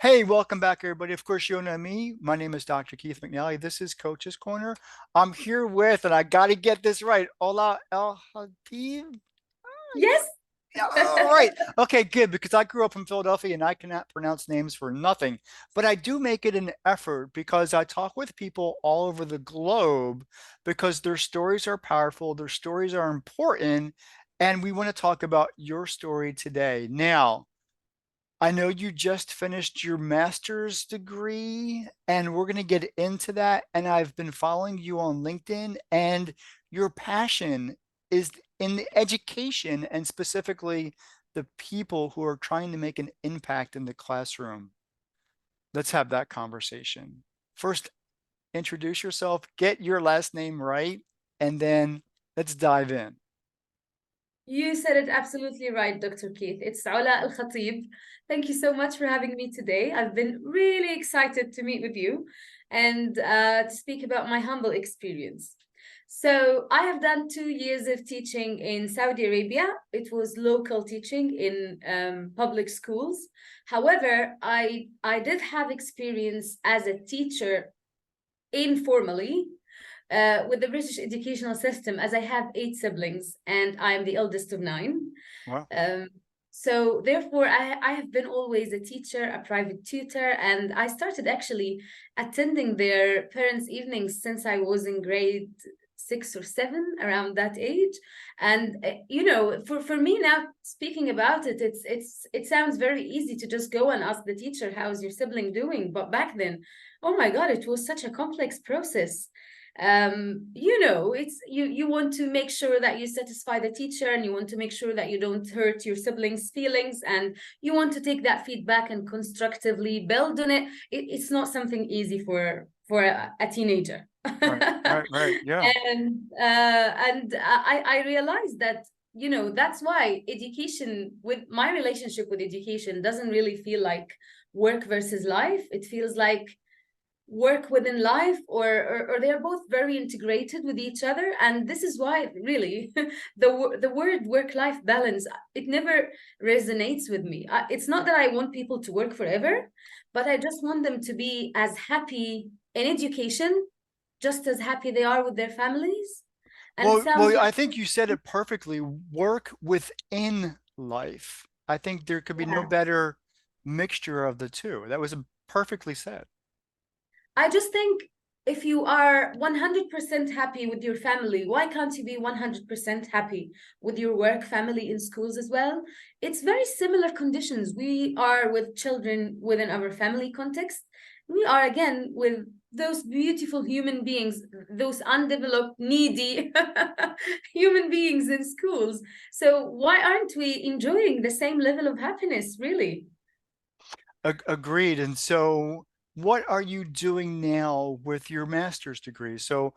Hey, welcome back, everybody. Of course, you know me. My name is Dr. Keith McNally. This is Coach's Corner. I'm here with, and I got to get this right, Ola ElKhhatib. Yes. Yeah, all right. Okay, good, because I grew up in Philadelphia and I cannot pronounce names for nothing. But I do make it an effort because I talk with people all over the globe because their stories are powerful, their stories are important, and we want to talk about your story today. Now, I know you just finished your master's degree, and we're going to get into that. And I've been following you on LinkedIn, and your passion is in the education and specifically the people who are trying to make an impact in the classroom. Let's have that conversation. First, introduce yourself, get your last name right, and then let's dive in. You said it absolutely right, Dr. Keith. It's Ola ElKhhatib. Thank you so much for having me today. I've been really excited to meet with you and to speak about my humble experience. So, I have done 2 years of teaching in Saudi Arabia. It was local teaching in public schools. However, I did have experience as a teacher informally with the British educational system, as I have 8 siblings and I'm the eldest of 9. Well, Um, so therefore, I have been always a teacher, a private tutor, and I started actually attending their parents' evenings since I was in grade 6 or 7, around that age. And for me now, speaking about it, it sounds very easy to just go and ask the teacher, how's your sibling doing? But back then, oh my God, it was such a complex process. It's you want to make sure that you satisfy the teacher, and you want to make sure that you don't hurt your siblings' feelings, and you want to take that feedback and constructively build on it. It's not something easy for a teenager. right, right, right. Yeah. And I realized that that's why education, with my relationship with education, doesn't really feel like work versus life. It feels like work within life, or they're both very integrated with each other. And this is why really the word work life balance, it never resonates with me. It's not that I want people to work forever, but I just want them to be as happy in education, just as happy they are with their families. And it sounds Well, like, I think you said it perfectly. Work within life. I think there could be no yeah. better mixture of the two. That was perfectly said. I just think, if you are 100% happy with your family, why can't you be 100% happy with your work, family, in schools as well? It's very similar conditions. We are with children within our family context. We are again with those beautiful human beings, those undeveloped, needy human beings in schools. So why aren't we enjoying the same level of happiness, really? Agreed. And so, what are you doing now with your master's degree? So,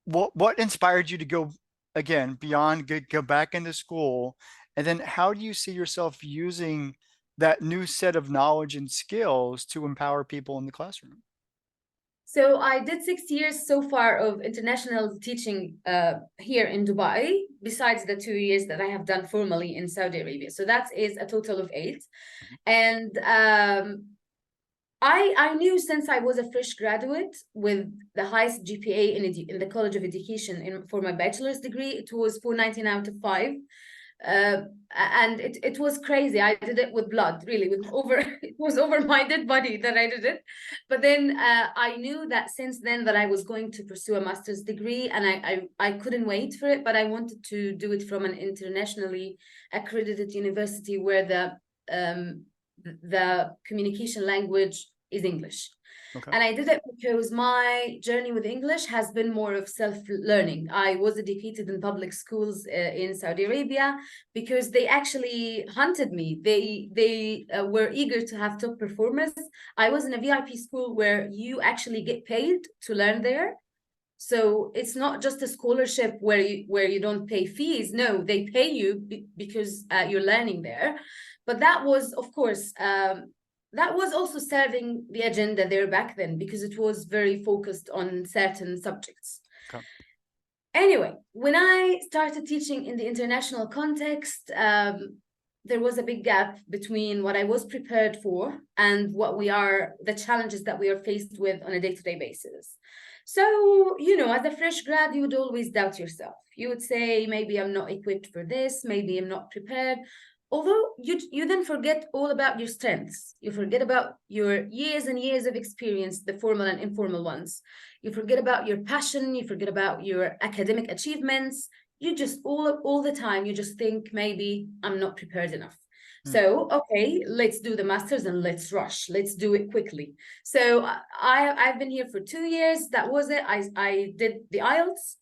what inspired you to go again beyond go back into school? And then how do you see yourself using that new set of knowledge and skills to empower people in the classroom? So I did 6 years so far of international teaching here in Dubai, besides the 2 years that I have done formally in Saudi Arabia. So that is a total of 8. And I knew since I was a fresh graduate with the highest GPA in the College of Education for my bachelor's degree, it was 419 out of 5. uh, and it was crazy. I did it with blood, really, with over it was over my dead body that I did it. But then I knew that since then that I was going to pursue a master's degree, and I couldn't wait for it, but I wanted to do it from an internationally accredited university where the communication language is English. Okay. And I did it because my journey with English has been more of self-learning. I was educated in public schools in Saudi Arabia because they actually hunted me. They were eager to have top performers. I was in a VIP school where you actually get paid to learn there. So it's not just a scholarship where you don't pay fees. No, they pay you because you're learning there. But that was, of course, that was also serving the agenda there back then, because it was very focused on certain subjects. Okay. Anyway, when I started teaching in the international context, there was a big gap between what I was prepared for and the challenges that we are faced with on a day-to-day basis. So, as a fresh grad, you would always doubt yourself. You would say, maybe I'm not equipped for this, maybe I'm not prepared. Although you then forget all about your strengths. You forget about your years and years of experience, the formal and informal ones. You forget about your passion, you forget about your academic achievements. You just all the time you just think, maybe I'm not prepared enough. Hmm. So okay, let's do the masters and let's rush, let's do it quickly. So I've been here for 2 years. That was it. I did the IELTS,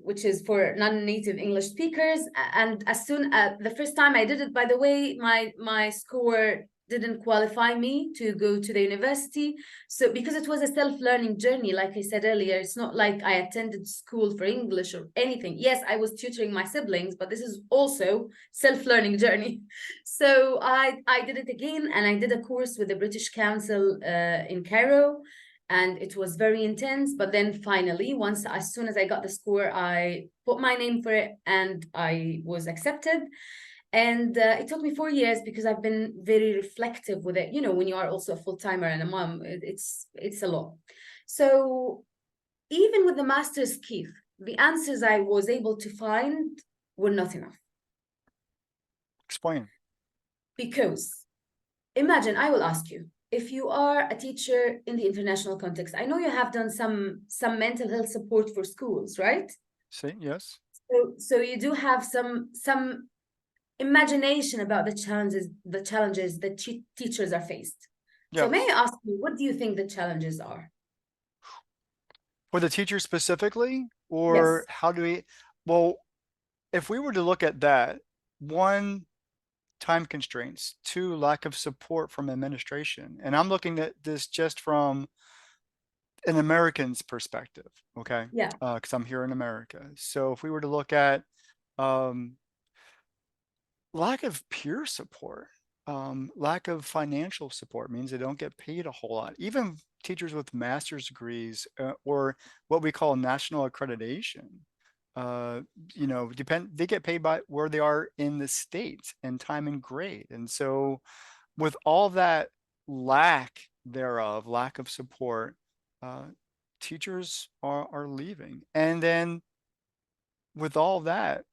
which is for non-native English speakers. And as soon as the first time I did it, by the way, my score didn't qualify me to go to the university. So because it was a self-learning journey, like I said earlier, it's not like I attended school for English or anything. Yes, I was tutoring my siblings, but this is also self-learning journey. So I did it again, and I did a course with the British Council in Cairo, and it was very intense. But then finally, as soon as I got the score, I put my name for it and I was accepted. And it took me 4 years because I've been very reflective with it. When you are also a full-timer and a mom, it's a lot. So even with the master's, Keith, the answers I was able to find were not enough. Explain. Because imagine, I will ask you, if you are a teacher in the international context, I know you have done some mental health support for schools, right? See, yes. So you do have some imagination about the challenges that teachers are faced. So may Yes. I ask you, what do you think the challenges are? For the teacher specifically, or Yes. how do we, well, if we were to look at that, one, time constraints, two, lack of support from administration. And I'm looking at this just from an American's perspective, okay? Yeah. Because I'm here in America. So if we were to look at um, lack of peer support, lack of financial support means they don't get paid a whole lot. Even teachers with master's degrees or what we call national accreditation, uh, they get paid by where they are in the state and time and grade. And so with all that lack thereof, lack of support, uh, teachers are leaving. And then with all that,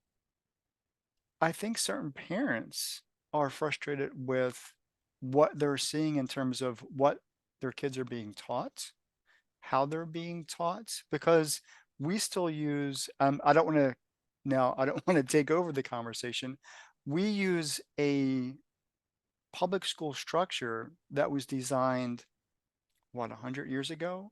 I think certain parents are frustrated with what they're seeing in terms of what their kids are being taught, how they're being taught, because we still use, I don't want to take over the conversation. We use a public school structure that was designed, what, 100 years ago,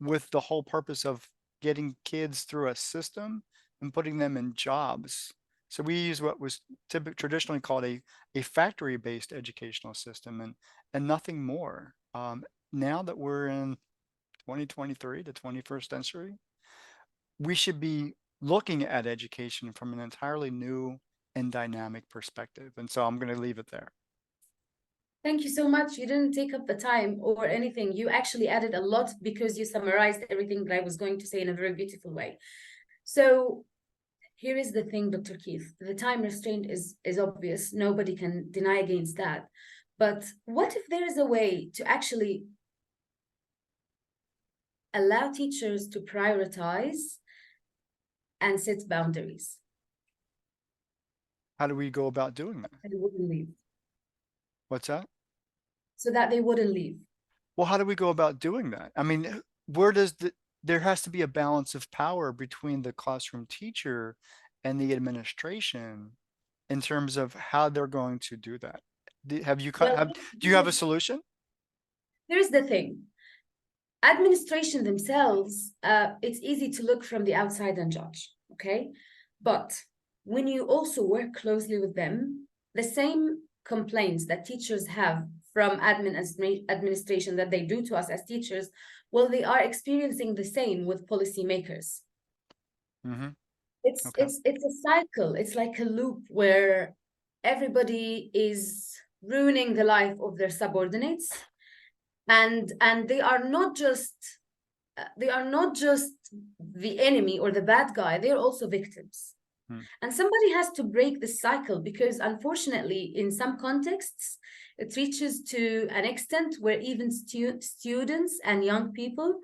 with the whole purpose of getting kids through a system and putting them in jobs. So we use what was traditionally called a factory-based educational system and nothing more. Now that we're in 2023, the 21st century, we should be looking at education from an entirely new and dynamic perspective. And so I'm going to leave it there. Thank you so much. You didn't take up the time or anything. You actually added a lot because you summarized everything that I was going to say in a very beautiful way. So here is the thing, Dr. Keith. The time restraint is obvious. Nobody can deny against that. But what if there is a way to actually allow teachers to prioritize and set boundaries? How do we go about doing that? They wouldn't leave. What's that? So that they wouldn't leave. Well, how do we go about doing that? I mean, there has to be a balance of power between the classroom teacher and the administration in terms of how they're going to do that. Well, Do you have a solution? here's the thing. Administration themselves, it's easy to look from the outside and judge, okay? But when you also work closely with them, the same complaints that teachers have from administration that they do to us as teachers, well, they are experiencing the same with policymakers. Mm-hmm. It's Okay. it's it's a cycle. It's like a loop where everybody is ruining the life of their subordinates, and they are not just the enemy or the bad guy. They are also victims. Hmm. And somebody has to break the cycle, because unfortunately, in some contexts, it reaches to an extent where even students and young people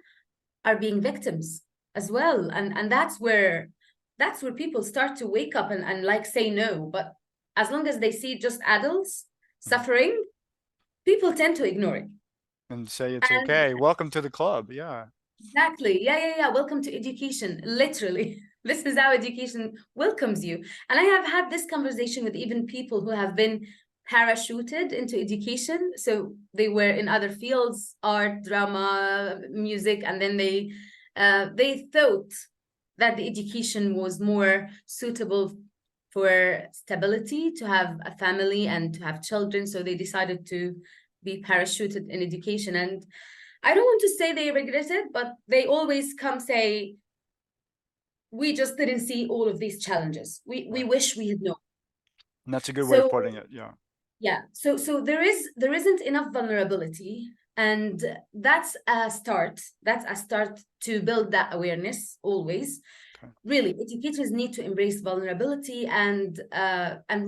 are being victims as well. And that's where people start to wake up and like say no. But as long as they see just adults Mhm. suffering, people tend to ignore it. And say it's And okay. Welcome to the club. Yeah. exactly. Yeah, yeah, yeah. Welcome to education. Literally. This is how education welcomes you. And I have had this conversation with even people who have been parachuted into education. So they were in other fields, art, drama, music, and then they thought that the education was more suitable for stability, to have a family and to have children. So they decided to be parachuted in education. And I don't want to say they regret it, but they always come say, we just didn't see all of these challenges. We Right. wish we had known. And that's a good way of So putting it. Yeah. yeah, so there isn't enough vulnerability, and that's a start to build that awareness always. Okay. Really, educators need to embrace vulnerability and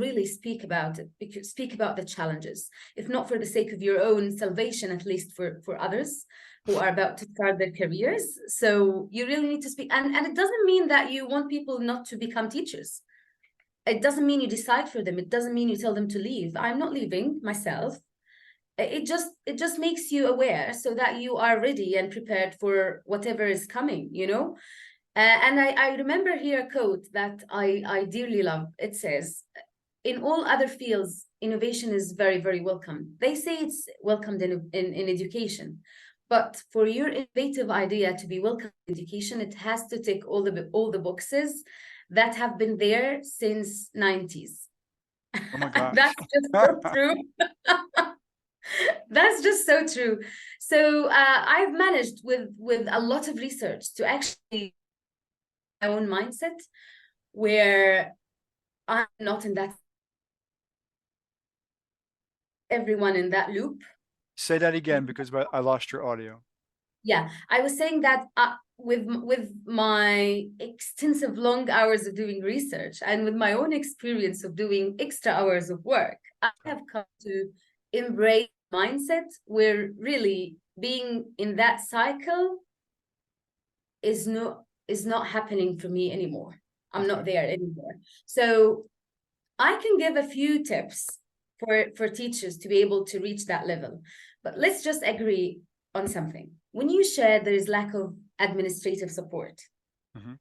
really speak about it, because speak about the challenges, if not for the sake of your own salvation, at least for others who are about to start their careers. So you really need to speak, and it doesn't mean that you want people not to become teachers. It doesn't mean you decide for them. It doesn't mean you tell them to leave. I'm not leaving myself. It just makes you aware so that you are ready and prepared for whatever is coming, you know. And I remember here a quote that I dearly love. It says, in all other fields, innovation is very, very welcome. They say it's welcomed in education. But for your innovative idea to be welcome in education, it has to tick all the boxes that have been there since 90s. Oh my gosh. That's just so true. That's just so true. So I've managed with a lot of research to actually my own mindset where I'm not in that everyone in that loop. Say that again because I lost your audio. Yeah, I was saying that with my extensive long hours of doing research and with my own experience of doing extra hours of work, I Okay. have come to embrace mindset where really being in that cycle is not happening for me anymore. I'm Okay. not there anymore. So I can give a few tips for teachers to be able to reach that level. But let's just agree on something. When you share there is lack of administrative support, Hmm.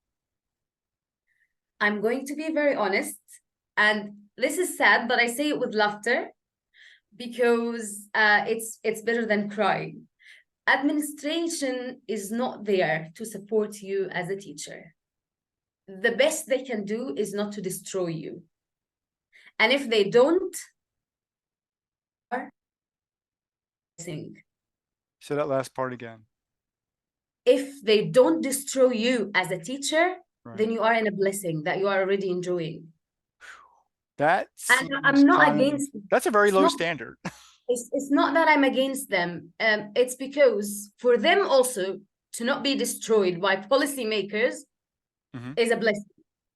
I'm going to be very honest, and this is sad, but I say it with laughter because it's better than crying. Administration is not there to support you as a teacher. The best they can do is not to destroy you. And if they don't, sing. Say that last part again. If they don't destroy you as a teacher, Right. then you are in a blessing that you are already enjoying. That And seems I'm not kind of, against that's a very it's low not standard. it's not that I'm against them. It's because for them also to not be destroyed by policymakers Hmm. is a blessing.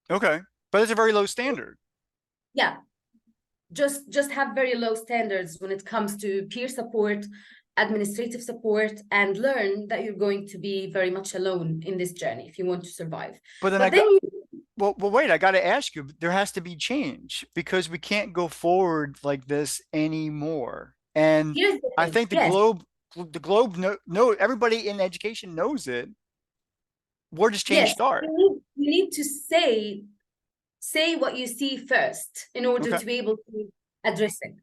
Okay. But it's a very low standard. Yeah, just have very low standards when it comes to peer support, administrative support, and learn that you're going to be very much alone in this journey if you want to survive. But then I But got, then you well, wait, I got to ask you, there has to be change because we can't go forward like this anymore. And here's the I thing. think Yes, no, everybody in education knows it. Where does change yes, start? you need to say what you see first in order Okay. to be able to address it.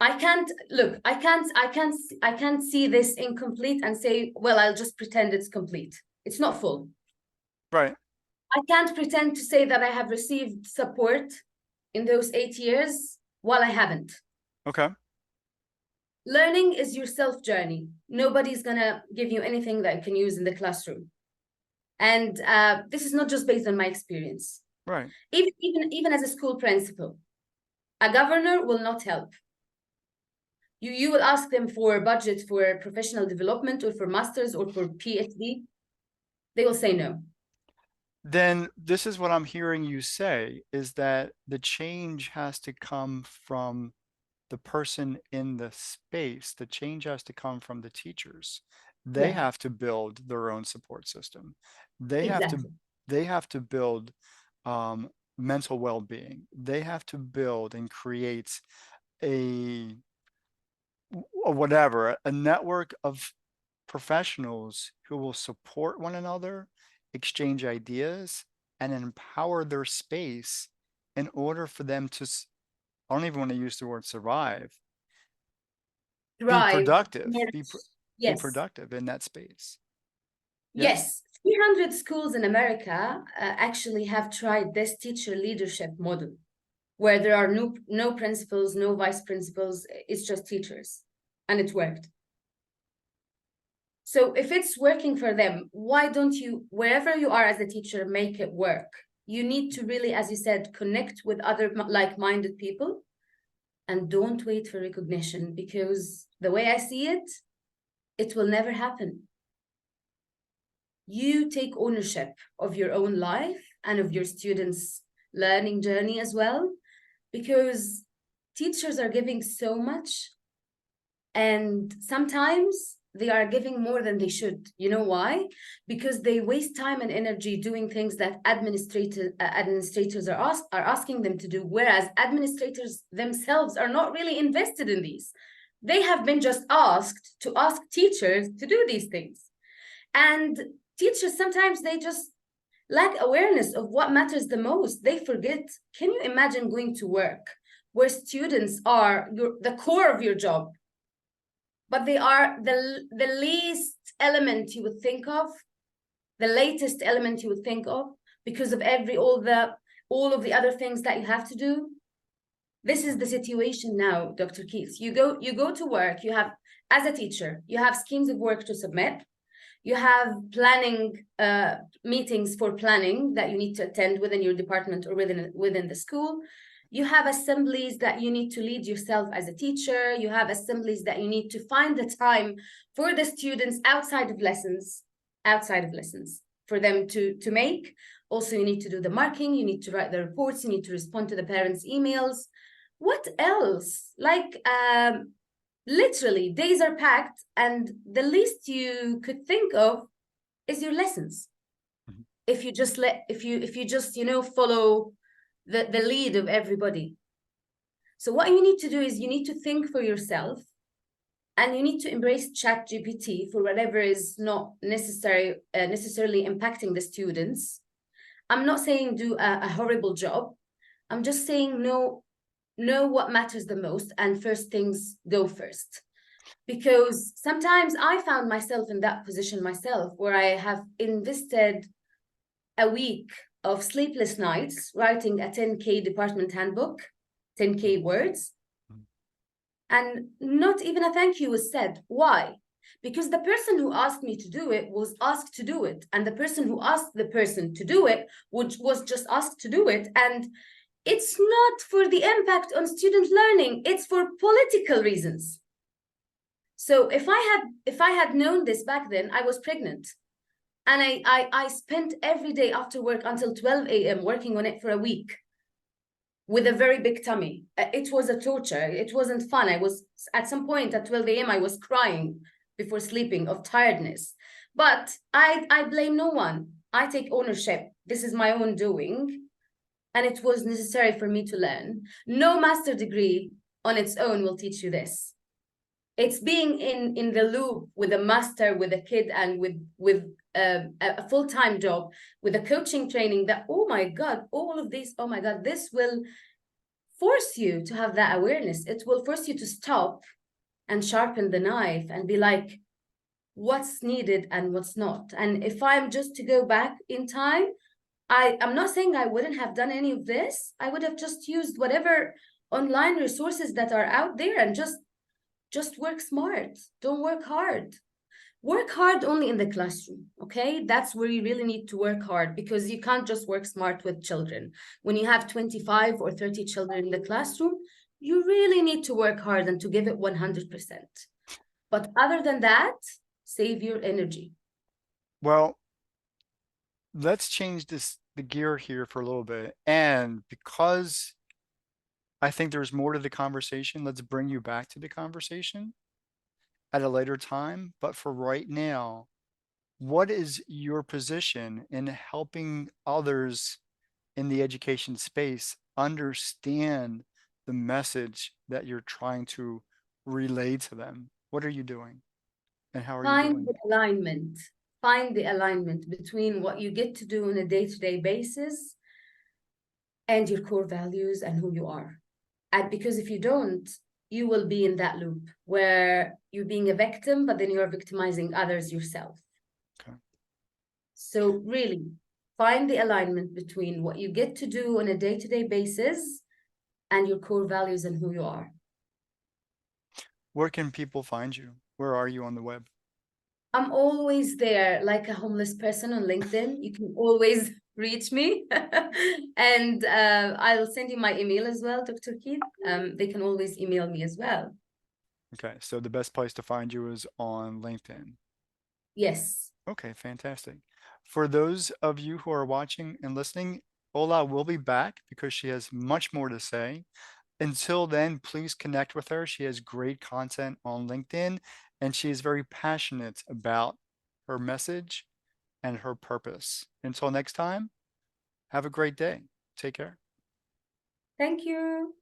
I can't look, I can't see this incomplete and say, well, I'll just pretend it's complete. It's not full. Right. I can't pretend to say that I have received support in those 8 years while I haven't. Okay. Learning is your self journey. Nobody's gonna give you anything that you can use in the classroom. And this is not just based on my experience. Right. Even as a school principal, a governor will not help. You will ask them for budget for professional development or for masters or for PhD. They will say no. then this is what I'm hearing you say, is that the change has to come from the person in the space. The change has to come from the teachers. They Yeah, have to build their own support system. They have to exactly. they have to build mental well-being. They have to build and create a whatever, a network of professionals who will support one another, exchange ideas, and empower their space in order for them to, I don't even want to use the word survive, be Thrive. productive, be Yes. productive in that space. Yes? Yes, 300 schools in America actually have tried this teacher leadership model, where there are no principals, no vice principals, it's just teachers, and it worked. So if it's working for them, why don't you, wherever you are as a teacher, make it work? You need to really, as you said, connect with other like-minded people and don't wait for recognition, because the way I see it, it will never happen. You take ownership of your own life and of your students' learning journey as well, because teachers are giving so much, and sometimes they are giving more than they should. You know why? Because they waste time and energy doing things that administrators are asking them to do, whereas administrators themselves are not really invested in these. They have been just asked to ask teachers to do these things. And teachers, sometimes they just lack awareness of what matters the most. They forget. Can you imagine going to work where students are the core of your job, but they are the least element you would think of, the latest element you would think of, because of all of the other things that you have to do? This is the situation now, Dr. Keith. You go to work, you have, as a teacher, you have schemes of work to submit. You have planning meetings for planning that you need to attend within your department or within the school. You have assemblies that you need to lead yourself as a teacher. You have assemblies that you need to find the time for the students outside of lessons for them to make. Also, you need to do the marking, you need to write the reports, you need to respond to the parents' emails. What else? Like, literally, days are packed, and the least you could think of is your lessons. Mhm. If you just follow the lead of everybody. So what you need to do is you need to think for yourself, and you need to embrace ChatGPT for whatever is not necessarily impacting the students. I'm not saying do a horrible job. I'm just saying know what matters the most, and first things go first. Because sometimes I found myself in that position myself, where I have invested a week of sleepless nights writing a 10K department handbook, 10K words, and not even a thank you was said. Why? Because the person who asked me to do it was asked to do it, and the person who asked the person to do it was just asked to do it. And it's not for the impact on student learning, it's for political reasons. So if I had known this back then, I was pregnant. And I spent every day after work until 12 a.m. working on it for a week with a very big tummy. It was a torture. It wasn't fun. I was, at some point at 12 a.m., I was crying before sleeping of tiredness. But I blame no one. I take ownership. This is my own doing. And it was necessary for me to learn. No master degree on its own will teach you this. It's being in the loop with a master, with a kid, and with a full-time job, with a coaching training, that, oh my God, all of this, oh my God, this will force you to have that awareness. It will force you to stop and sharpen the knife and be like, what's needed and what's not. And if I'm just to go back in time, I'm not saying I wouldn't have done any of this. I would have just used whatever online resources that are out there and just work smart. Don't work hard. Work hard only in the classroom, okay? That's where you really need to work hard, because you can't just work smart with children. When you have 25 or 30 children in the classroom, you really need to work hard and to give it 100%. But other than that, save your energy. Well, let's change the gear here for a little bit. And because I think there's more to the conversation, let's bring you back to the conversation at a later time. But for right now, what is your position in helping others in the education space understand the message that you're trying to relay to them? What are you doing and how are you Find doing the it? alignment. Find the alignment between what you get to do on a day-to-day basis and your core values and who you are. And because if you don't, you will be in that loop where you're being a victim, but then you're victimizing others yourself. Okay. So really find the alignment between what you get to do on a day-to-day basis and your core values and who you are. Where can people find you? Where are you on the web? I'm always there, like a homeless person on LinkedIn. You can always reach me. And I'll send you my email as well, Dr. Keith. They can always email me as well. Okay, so the best place to find you is on LinkedIn. Yes. Okay, fantastic. For those of you who are watching and listening, Ola will be back because she has much more to say. Until then, please connect with her. She has great content on LinkedIn and she is very passionate about her message and her purpose. Until next time, have a great day. Take care. Thank you.